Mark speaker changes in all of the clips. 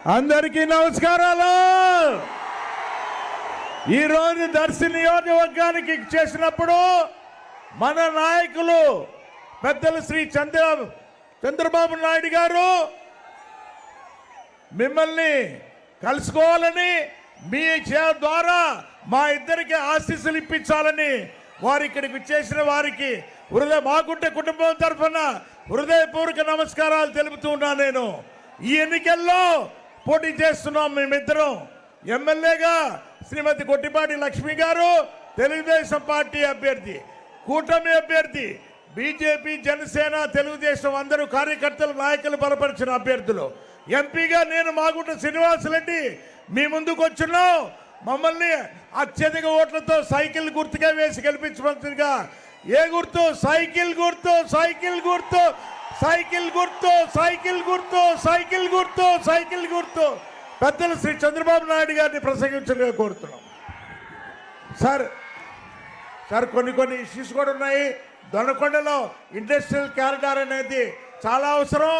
Speaker 1: అందరికీ నమస్కారాలు. ఈ రోజు దర్శి నియోజకవర్గానికి చేసినప్పుడు మన నాయకులు పెద్దలు శ్రీ చంద్రబాబు నాయుడు గారు మిమ్మల్ని కలుసుకోవాలని మీ ద్వారా మా ఇద్దరికి ఆశీస్సులు ఇప్పించాలని వారు ఇక్కడికి చేసిన వారికి మాగుంట కుటుంబం తరఫున హృదయపూర్వక నమస్కారాలు తెలుపుతూ ఉన్నాను. నేను ఈ ఎన్నికల్లో పోటీ చేస్తున్నాం. మేమిద్దరం ఎమ్మెల్యేగా శ్రీమతి కొట్టిపాటి లక్ష్మి గారు తెలుగుదేశం పార్టీ అభ్యర్థి, కూటమి అభ్యర్థి, బీజేపీ జనసేన తెలుగుదేశం అందరూ కార్యకర్తలు నాయకులు బలపరిచిన అభ్యర్థులు. ఎంపీగా నేను మాగుంట శ్రీనివాసరెడ్డి మీ ముందుకు వచ్చున్నాం. మమ్మల్ని అత్యధిక ఓట్లతో సైకిల్ గుర్తుగా వేసి గెలిపించవలసిందిగా. ఏ గుర్తు? సైకిల్ గుర్తు, సైకిల్ గుర్తు, సైకిల్ గుర్తు, సైకిల్ గుర్తు, సైకిల్ గుర్తు, సైకిల్ గుర్తు. పెద్దలు శ్రీ చంద్రబాబు నాయుడు గారిని ప్రసంగించగా కోరుతున్నాం. సార్ కొన్ని ఇష్యూస్ కూడా ఉన్నాయి. దొనకొండలో ఇండస్ట్రియల్ కారిడార్ అనేది చాలా అవసరం.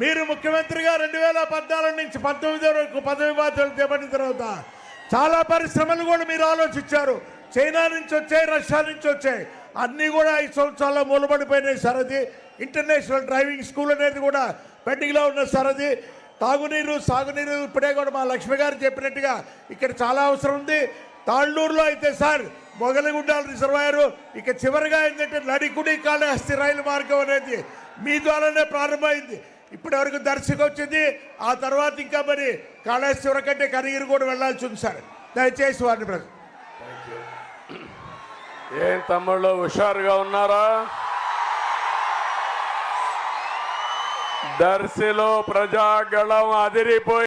Speaker 1: మీరు ముఖ్యమంత్రిగా 2014 నుంచి 19 వరకు పదవి బాధ్యతలు చేపట్టిన తర్వాత చాలా పరిశ్రమలు కూడా మీరు ఆలోచించారు. చైనా నుంచి వచ్చాయి, రష్యా నుంచి వచ్చాయి, అన్నీ కూడా 5 సంవత్సరాల్లో మూలబడిపోయినాయి సార్. అది ఇంటర్నేషనల్ డ్రైవింగ్ స్కూల్ అనేది కూడా పెండింగ్లో ఉన్న సార్. అది తాగునీరు, సాగునీరు ఇప్పుడే కూడా మా లక్ష్మి గారు చెప్పినట్టుగా ఇక్కడ చాలా అవసరం ఉంది. తాళ్ళూరులో అయితే సార్ మొగలిగుండాల రిజర్వాయరు, ఇక చివరిగా ఏంటంటే నడికుడి కాళహస్తి రైలు మార్గం అనేది మీ ద్వారానే ప్రారంభమైంది. ఇప్పటి వరకు దర్శకు వచ్చింది. ఆ తర్వాత ఇంకా మరి కాళహస్తి వరకంటే కనిగిరి కూడా వెళ్లాల్సి ఉంది సార్. దయచేసి వారిని
Speaker 2: ఏం తమ్ముళ్ళు హుషారుగా ఉన్నారా? దర్శిలో ప్రజాగళం అదిరిపోయి